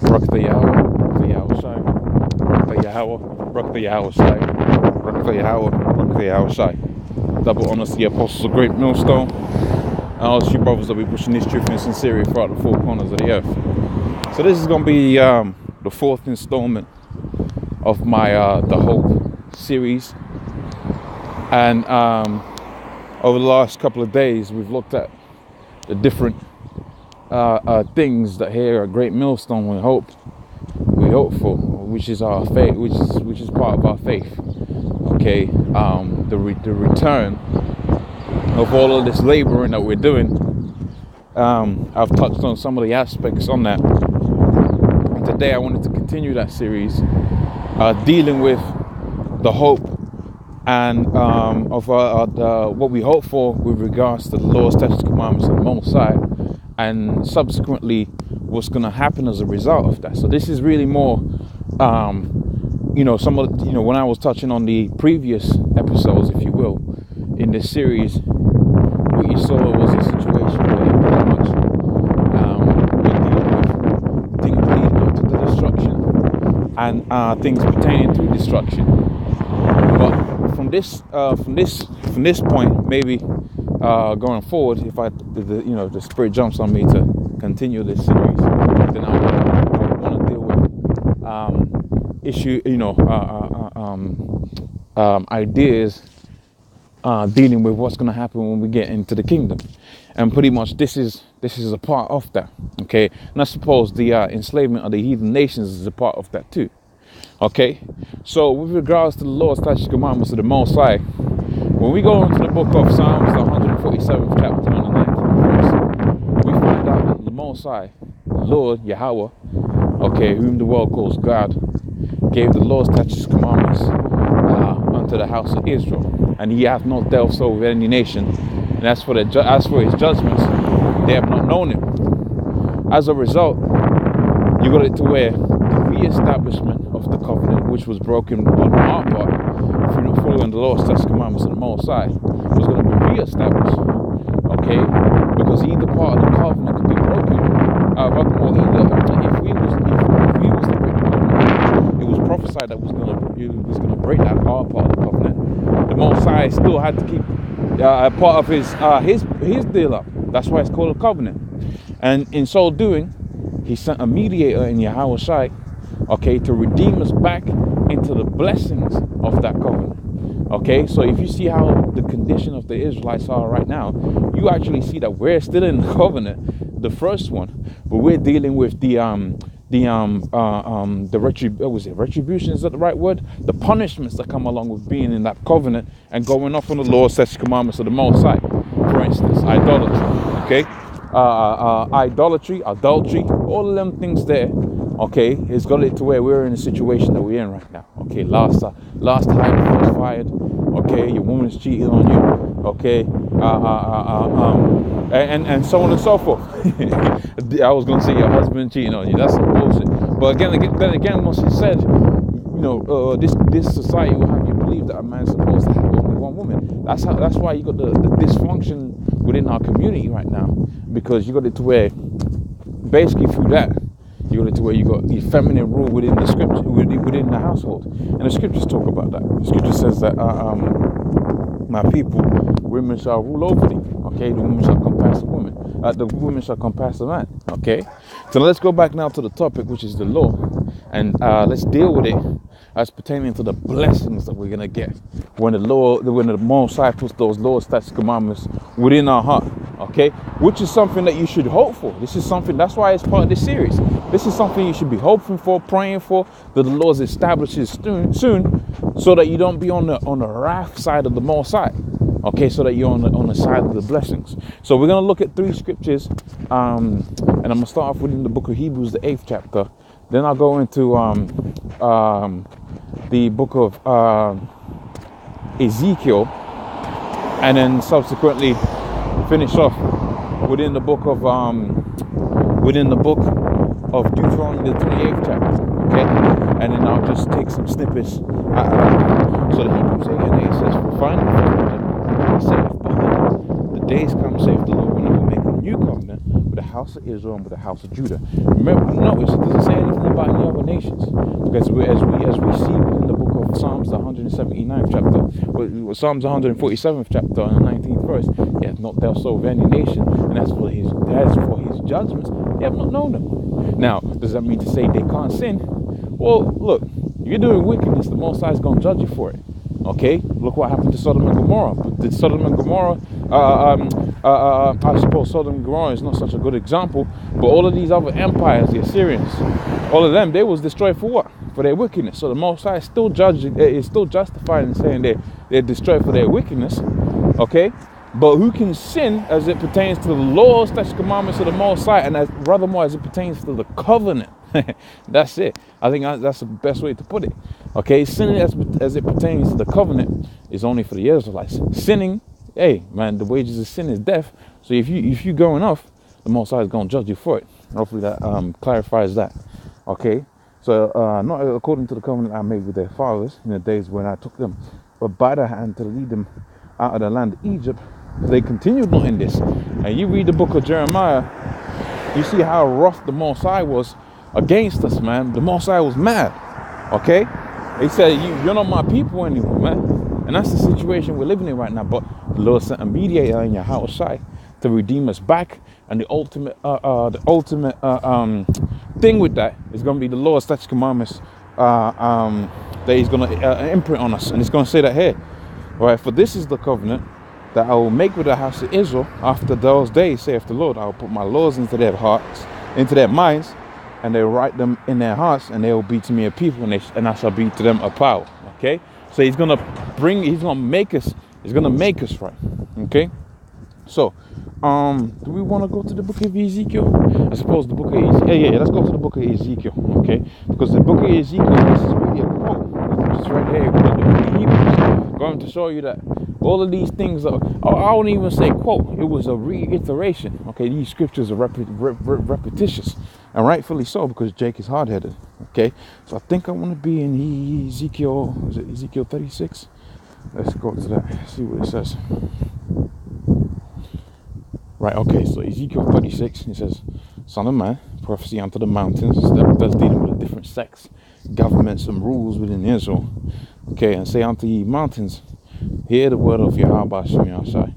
Rock the Yahweh, rock the Yahweh Shai, rock the Yahweh, rock the Yahweh Shai, rock the Yahweh, rock the Yahweh Shai. Double honors to the apostles of GreatMillStone, and all you brothers that be pushing this truth and sincerity throughout the four corners of the earth. So this is going to be the fourth installment of my the Hope series, and over the last couple of days we've looked at the different things that here at GreatMillStone we hope for, which is our faith, which is part of our faith. Okay, the return of all of this laboring that we're doing. I've touched on some of the aspects on that, and today I wanted to continue that series, dealing with the hope and of what we hope for with regards to the laws, statutes, commandments of the Most High, and subsequently what's going to happen as a result of that. So this is really more, when I was touching on the previous episodes, if you will, in this series, what you saw was a situation where pretty much we're dealing with things leading up to the destruction and things pertaining to destruction. But from this point, maybe going forward, if the Spirit jumps on me to continue this series, then I want to deal with ideas dealing with what's going to happen when we get into the kingdom, and pretty much this is a part of that. Okay, and I suppose the enslavement of the heathen nations is a part of that too. Okay, so with regards to the laws, statutes, commandments of the Most High, when we go into the book of Psalms, the 147th chapter and the 19th verse, we find out that the Most High, the Lord Yahweh, okay, whom the world calls God, gave the laws, statutes, commandments unto the house of Israel, and he hath not dealt so with any nation. And as for his judgments, they have not known him. As a result, you got it to where the re-establishment of the covenant, which was broken on our part through not following the laws, statutes, commandments of the Most High, was going to be re-established. Okay, because either part of the covenant could be broken, or if we was to break the covenant, it was prophesied that it was going to break that our part of the covenant. The Most High still had to keep part of his deal up. That's why it's called a covenant. And in so doing, he sent a mediator in Yahweh Shai, okay, to redeem us back into the blessings of that covenant. Okay, so if you see how the condition of the Israelites are right now, you actually see that we're still in the covenant, the first one, but we're dealing with the retribution, is that the right word? The punishments that come along with being in that covenant and going off on the laws, statutes, commandments of the Most High. For instance, idolatry, okay? Idolatry, adultery, all of them things there, okay, it's got it to where we're in the situation that we're in right now. Okay, last time was fired, okay, your woman's cheating on you, okay, and so on and so forth. I was going to say your husband cheating on you. That's some bullshit. But again, once he said, this society will have you believe that a man's supposed to have only one woman. That's why you got the dysfunction within our community right now, because you got it to where basically through that you got it to where you got the feminine rule within the scripture, within the household, and the scriptures talk about that. The scripture says that my people, women shall rule over thee. Okay, the woman shall compass the woman. The woman shall compass the man. Okay, so let's go back now to the topic, which is the law, and let's deal with it as pertaining to the blessings that we're gonna get when the Most High puts those laws, statutes, commandments within our heart. Okay, which is something that you should hope for. This is something, that's why it's part of this series. This is something you should be hoping for, praying for, that the Lord establishes soon, so that you don't be on the wrath side of the Most High. Okay, so that you're on the side of the blessings. So we're going to look at 3 scriptures, and I'm going to start off within the book of Hebrews, the 8th chapter. Then I'll go into the book of Ezekiel, and then subsequently finish off within the book of Deuteronomy, the 28th chapter. Okay, and then I'll just take some snippets. So the Hebrews 8:8 says, "For finally, saith, behold, the days come, saith the Lord, when I will make a new covenant with with the house of Israel and with the house of Judah. Remember, notice it doesn't say anything about any other nations, because as we see in the book of Psalms, the 179th chapter, Psalms 147th chapter, and the 19th verse, he hath not dealt so with any nation, and as for his judgments, they have not known them. Now, does that mean to say they can't sin? Well, look, you're doing wickedness, the Most High is going to judge you for it. Okay, look what happened to Sodom and Gomorrah. But did Sodom and Gomorrah, I suppose Sodom and Gomorrah is not such a good example, but all of these other empires, the Assyrians, all of them, they was destroyed for what? For their wickedness. So the Most High is still justified in saying they're destroyed for their wickedness. Okay, but who can sin as it pertains to the laws, statutes, commandments of the Most High, and rather more as it pertains to the covenant? That's it. I think that's the best way to put it. Okay, sinning as it pertains to the covenant is only for the Israelites. Sinning, hey man, the wages of sin is death. So if you going off, the Most High is going to judge you for it. Hopefully that clarifies that. Okay, so not according to the covenant I made with their fathers in the days when I took them, but by the hand to lead them out of the land of Egypt. They continued not in this. And you read the book of Jeremiah, you see how rough the Most High was against us, man. The Most High was mad. Okay, he said, you're not my people anymore, man. And that's the situation we're living in right now. But the Lord sent a mediator in your house side to redeem us back, and the ultimate thing with that is going to be the law, statutes, commandments that he's going to imprint on us. And he's going to say that here, all right, for this is the covenant that I will make with the house of Israel after those days, saith the Lord. I will put my laws into their hearts, into their minds, and they will write them in their hearts, and they will be to me a people, and I shall be to them a power. Okay, so he's gonna make us right. Okay, so do we want to go to the book of Ezekiel? I suppose the book of Ezekiel. Yeah, let's go to the book of Ezekiel. Okay, because the book of Ezekiel, this is really a quote. It's right here in the book of Hebrews, going to show you that all of these things are, I won't even say quote, it was a reiteration. Okay, these scriptures are repetitious, and rightfully so, because Jake is hard-headed. Okay, so I think I want to be in Ezekiel, is it Ezekiel 36? Let's go to that, see what it says. Right, okay, so Ezekiel 36, it says, Son of man, prophecy unto the mountains. That's dealing with the different sects, governments, and rules within Israel. Okay, and say unto ye mountains, hear the word of Yahweh Shem Yahshai.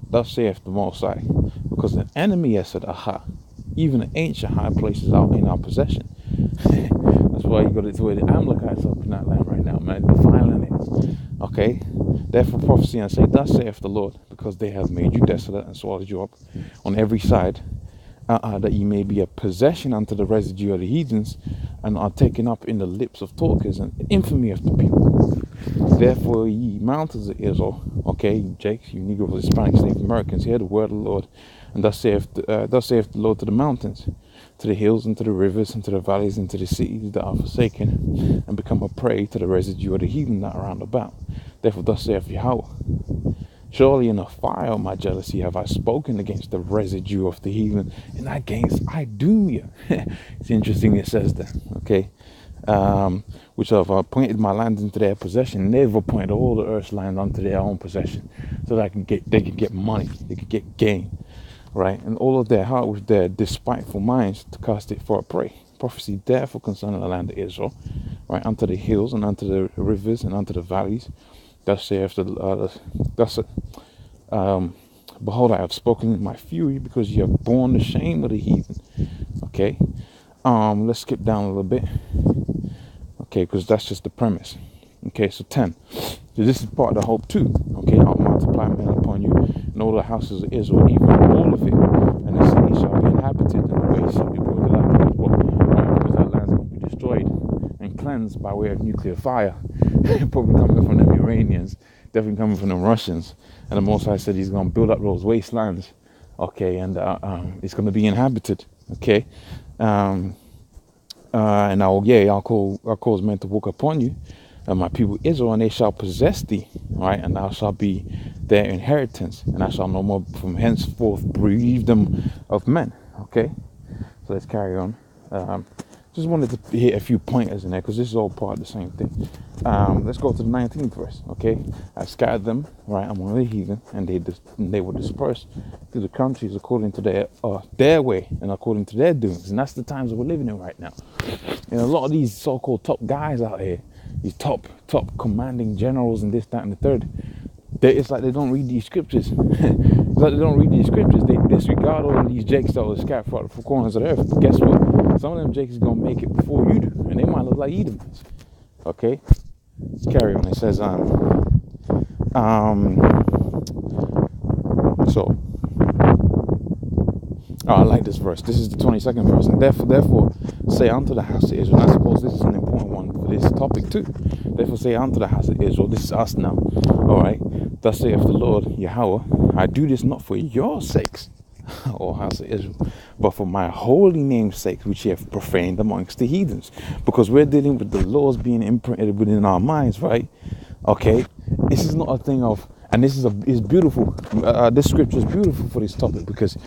Thus saith the Most High, because the enemy has said, aha, even the ancient high places are in our possession. That's why you got it to where the Amalekites up in that land right now, man, defiling it. Okay, therefore prophesy and say, thus saith the Lord, because they have made you desolate and swallowed you up on every side, that ye may be a possession unto the residue of the heathens, and are taken up in the lips of talkers and infamy of the people. Therefore, ye mountains of Israel, okay, Jake, you Negroes, Hispanics, Native Americans, hear the word of the Lord, and thus saith the Lord to the mountains, to the hills, and to the rivers, and to the valleys, and to the cities that are forsaken, and become a prey to the residue of the heathen that are round about. Therefore, thus saith Yahweh, surely in a fire of my jealousy have I spoken against the residue of the heathen, and against Idumea. It's interesting it says that, okay, which have appointed my lands into their possession, and they've appointed all the earth's land unto their own possession, so that they can get money, they can get gain, right? And all of their heart with their despiteful minds to cast it for a prey. Prophecy therefore concerning the land of Israel, right, unto the hills, and unto the rivers, and unto the valleys. Thus saith behold, I have spoken in my fury, because you have borne the shame of the heathen. Okay, let's skip down a little bit. Okay, because that's just the premise. Okay, so 10. So this is part of the hope too. Okay, I'll multiply men upon you, and all the houses of Israel, even all of it, and the city shall be inhabited, and the ways shall be built up. Right, because that land's going to be destroyed and cleansed by way of nuclear fire. Probably coming from them Iranians, definitely coming from them Russians. And the Most High said he's going to build up those wastelands. Okay, and it's going to be inhabited. Okay, and I'll cause men to walk upon you, and my people Israel, and they shall possess thee, right? And thou shalt be their inheritance, and I shall no more from henceforth bereave them of men. Okay, so let's carry on. Just wanted to hit a few pointers in there because this is all part of the same thing. Let's go to the 19th verse. Okay, I scattered them right among the heathen, and they were dispersed through the countries according to their way and according to their doings. And that's the times that we're living in right now. And a lot of these so-called top guys out here, these top commanding generals and this, that, and the third, it's like they don't read these scriptures. It's like they don't read these scriptures. They disregard all of these jakes that are scattered throughout the four corners of the earth. But guess what? Some of them jakes is going to make it before you do. And they might look like Edomites. Okay? Carry on. It says, I like this verse. This is the 22nd verse. And therefore say unto the house of Israel. And I suppose this is an important one for this topic too. Therefore say unto the house of Israel. This is us now. All right. Thus saith the Lord Yahweh, I do this not for your sakes, O house of Israel, but for my holy name's sake, which ye have profaned amongst the heathens. Because we're dealing with the laws being imprinted within our minds, right? Okay. This is not a thing of, and this is beautiful. This scripture is beautiful for this topic because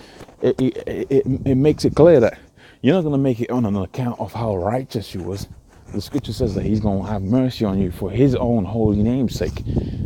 it makes it clear that you're not going to make it on an account of how righteous you was. The scripture says that he's going to have mercy on you for his own holy name's sake.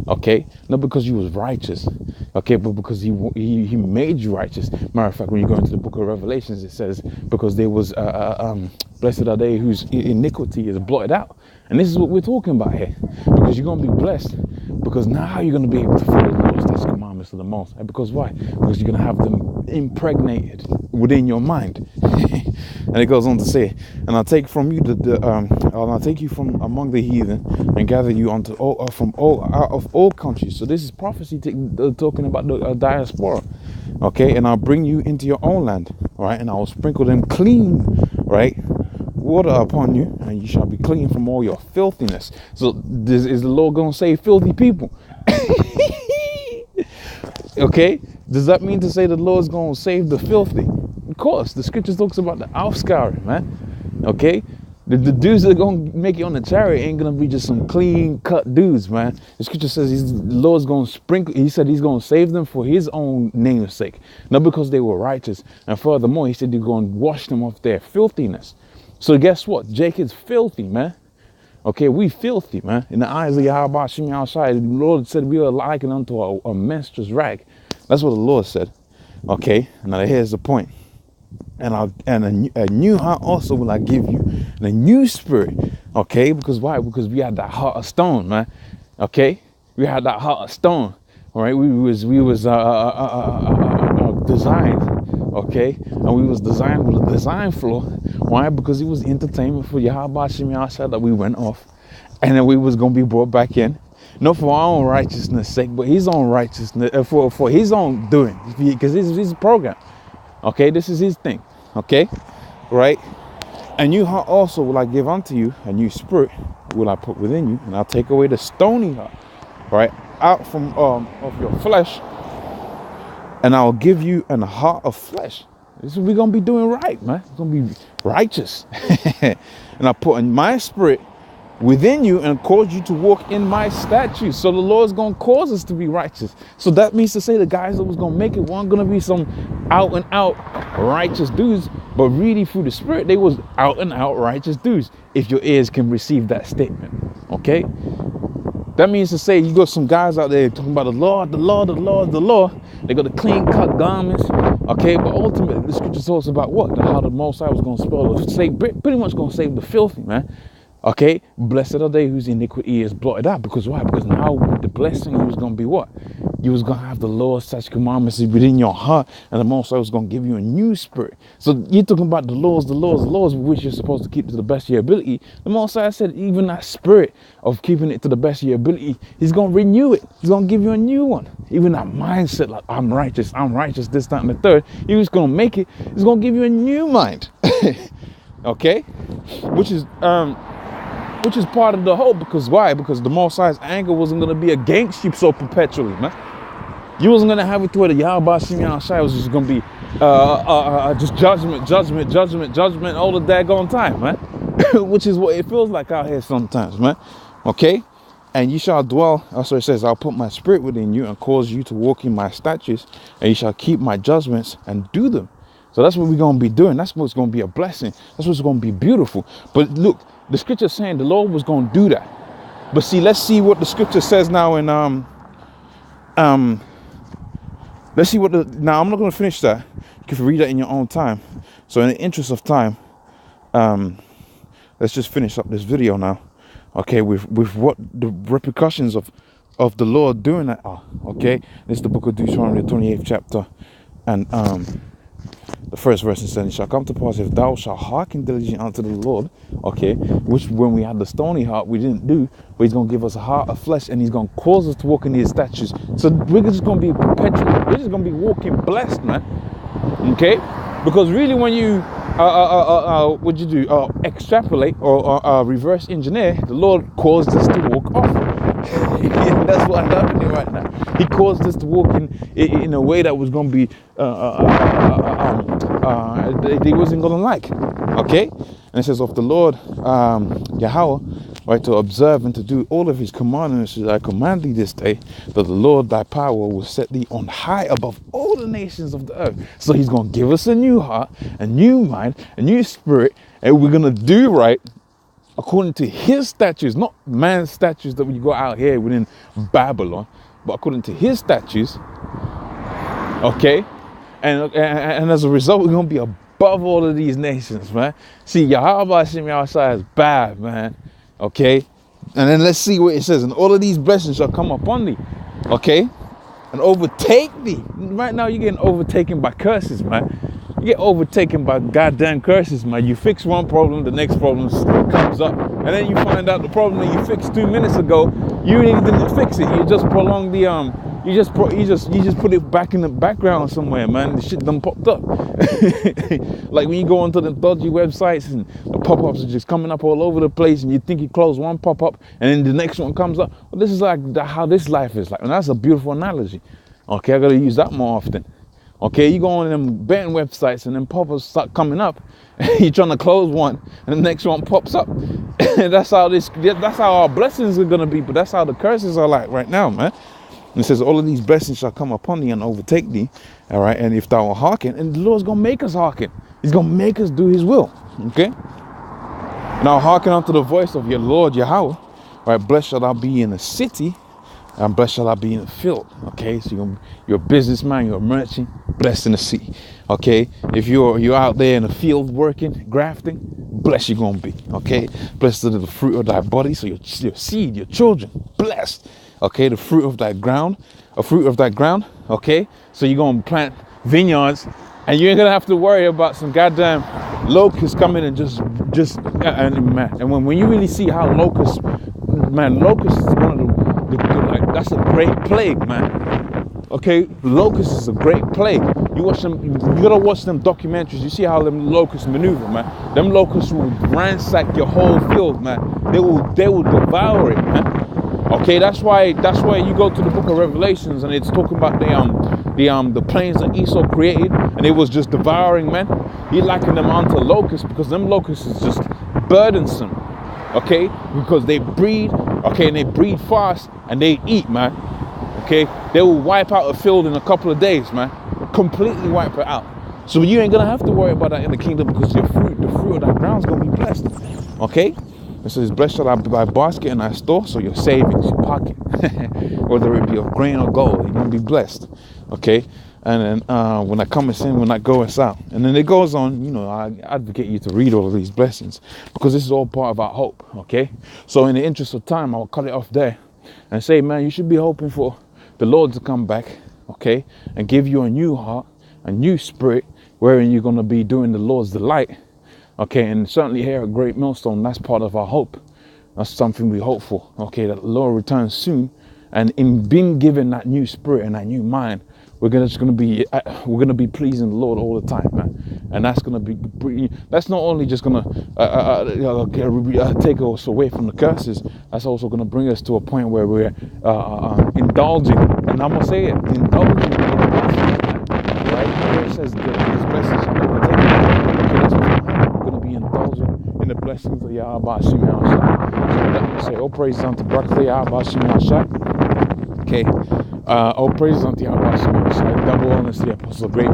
Okay? Not because you was righteous. Okay? But because he made you righteous. Matter of fact, when you go into the book of Revelations, it says, because there was, blessed are they whose iniquity is blotted out. And this is what we're talking about here. Because you're going to be blessed. Because now you're going to be able to follow the laws, statutes, commandments of the Most High. Because why? Because you're going to have them impregnated within your mind. And it goes on to say, and I'll take from you I'll take you from among the heathen and gather you out of all countries. So this is prophecy talking about the diaspora. Okay, and I'll bring you into your own land, right? And I will sprinkle them clean, right? Water upon you, and you shall be clean from all your filthiness. So is the Lord going to save filthy people? Okay, does that mean to say the Lord's going to save the filthy? Of course, the scripture talks about the aufscouring, man. Okay, the dudes that are going to make it on the chariot ain't going to be just some clean cut dudes, man. The scripture says the Lord's going to sprinkle. He said he's going to save them for his own name's sake, not because they were righteous. And furthermore, he said he's going to wash them of their filthiness. So guess what? Jacob's filthy, man. Okay, we filthy, man. In the eyes of Yahweh Shem Yahushai, the Lord said we are likened unto a menstruous rag. That's what the Lord said. Okay, now here's the point. And a new heart also will I give you, and a new spirit. Okay, because why? Because we had that heart of stone, man. Okay, we had that heart of stone. All right, we was designed. Okay, and we was designed with a design flaw. Why? Because it was entertainment for Yahweh Shem Yahushai that we went off, and then we was gonna be brought back in. Not for our own righteousness' sake, but his own righteousness, for his own doing, because this is his program. Okay, this is his thing. Okay, right? A new heart also will I give unto you, a new spirit will I put within you, and I'll take away the stony heart, right, out from of your flesh, and I'll give you an heart of flesh. This is what we're gonna be doing right, man. It's gonna be righteous, and I put in my spirit within you and cause you to walk in my statutes. So the Lord's gonna cause us to be righteous. So that means to say the guys that was gonna make it weren't gonna be some out and out righteous dudes, but really through the spirit they was out and out righteous dudes. If your ears can receive that statement, okay? That means to say you got some guys out there talking about the law. They got the clean cut garments, okay? But ultimately the scripture talks about what? How the Most High was gonna pretty much gonna save the filthy, man. Okay, blessed are they whose iniquity is blotted out. Because why? Because now with the blessing, you was going to be what? You was going to have the Lord's such commandments within your heart, and the Most High was going to give you a new spirit. So you're talking about the laws which you're supposed to keep to the best of your ability. The Most High said even that spirit of keeping it to the best of your ability, he's going to renew it. He's going to give you a new one. Even that mindset like, I'm righteous, this, that, and the third. He was going to make it. He's going to give you a new mind. Okay? Which is part of the hope. Because why? Because the Most High's anger wasn't going to be against you so perpetually, man. You wasn't going to have it to where the Yahweh Shem Yahushai was just going to be just judgment all the daggone time, man. Which is what it feels like out here sometimes, man. Okay? And you shall dwell, also it says, I'll put my spirit within you and cause you to walk in my statutes, and you shall keep my judgments and do them. So that's what we're going to be doing. That's what's going to be a blessing. That's what's going to be beautiful. But look, the scripture is saying the Lord was going to do that. But see, let's see what the scripture says now in let's see what now I'm not going to finish that. You can read that in your own time. So in the interest of time, let's just finish up this video now. Okay, with what the repercussions of the Lord doing that are. Okay, this is the book of Deuteronomy, the 28th chapter, and the first verse says, "It shall come to pass if thou shalt hearken diligently unto the Lord," okay, which when we had the stony heart we didn't do, but he's going to give us a heart of flesh, and he's going to cause us to walk in his statutes. So we're just going to be perpetually, we're just going to be walking blessed, man. Okay, because really when you what you do, extrapolate or reverse engineer, the Lord caused us to walk off. That's what's happening right now. He caused us to walk in a way that was going to be they wasn't going to like. Okay, and it says of the Lord Yahweh, right, to observe and to do all of his commandments that I command thee this day, that the Lord thy power will set thee on high above all the nations of the earth. So he's going to give us a new heart, a new mind, a new spirit, and we're going to do right according to his statutes, not man's statutes that we got out here within Babylon, but according to his statutes. Okay, and as a result, we're going to be above all of these nations, man. See, Yahweh outside is bad, man. Okay, and then let's see what it says. And all of these blessings shall come upon thee, okay, and overtake thee. Right now, you're getting overtaken by curses, man. You get overtaken by goddamn curses, man. You fix one problem, the next problem comes up, and then you find out the problem that you fixed 2 minutes ago, you really didn't fix it. You just prolonged the you just put it back in the background somewhere, man. The shit done popped up. Like when you go onto the dodgy websites and the pop-ups are just coming up all over the place, and you think you close one pop-up and then the next one comes up. Well, this is like how this life is like, and that's a beautiful analogy. Okay, I gotta use that more often. Okay, you go on them betting websites and then pop-ups start coming up. You're trying to close one and the next one pops up. That's how our blessings are gonna be, but that's how the curses are like right now, man. And it says, all of these blessings shall come upon thee and overtake thee. All right, and if thou art hearken, and the Lord's gonna make us hearken. He's gonna make us do his will. Okay. Now hearken unto the voice of your Lord Yahweh. Right, blessed shall thou be in the city, and blessed shall I be in the field. Okay, so you're a businessman, you're a merchant, blessed in the city. Okay, if you're out there in the field working, grafting, blessed you're gonna be. Okay, blessed is the fruit of thy body, so your seed, your children, blessed. Okay, the fruit of thy ground, a fruit of thy ground. Okay, so you're gonna plant vineyards, and you ain't gonna have to worry about some goddamn locusts coming and just and when you really see how locusts is one of the that's a great plague, man. Okay, locusts is a great plague. You gotta watch them documentaries. You see how them locusts maneuver, man. Them locusts will ransack your whole field, man. They will devour it, man. Okay, that's why you go to the book of Revelations and it's talking about the plains that Esau created, and it was just devouring, man. He likened them onto locusts because them locusts is just burdensome. Okay, because they breed, okay, and they breed fast and they eat, man. Okay, they will wipe out a field in a couple of days, man. Completely wipe it out. So you ain't gonna have to worry about that in the kingdom because the fruit of that ground's gonna be blessed. Okay, it says, blessed shall I be thy basket and thy store, so your savings, your pocket, whether it be of grain or gold, you're gonna be blessed. Okay, and then when I cometh in, when I goeth out, and then it goes on. You know, I advocate you to read all of these blessings because this is all part of our hope. Okay, so in the interest of time, I'll cut it off there and say, man, you should be hoping for the Lord to come back, okay, and give you a new heart, a new spirit, wherein you're going to be doing the Lord's delight, okay. And certainly here at Great Millstone, that's part of our hope. That's something we hope for, okay, that the Lord returns soon. And in being given that new spirit and that new mind, we're gonna be pleasing the Lord all the time, man. And that's gonna be, that's not only just gonna take us away from the curses. That's also gonna bring us to a point where we're indulging, and I'm gonna say it, indulging in the blessings, right? Where it says these blessings shall overtake you. Okay, that's what's gonna happen. We're gonna be indulging in the blessings of Yahweh Shimei. So let me say, all praise unto Brakle Yahweh Shimei. Okay, all praises unto Yahweh Shimei. Double honors to the Apostle Great.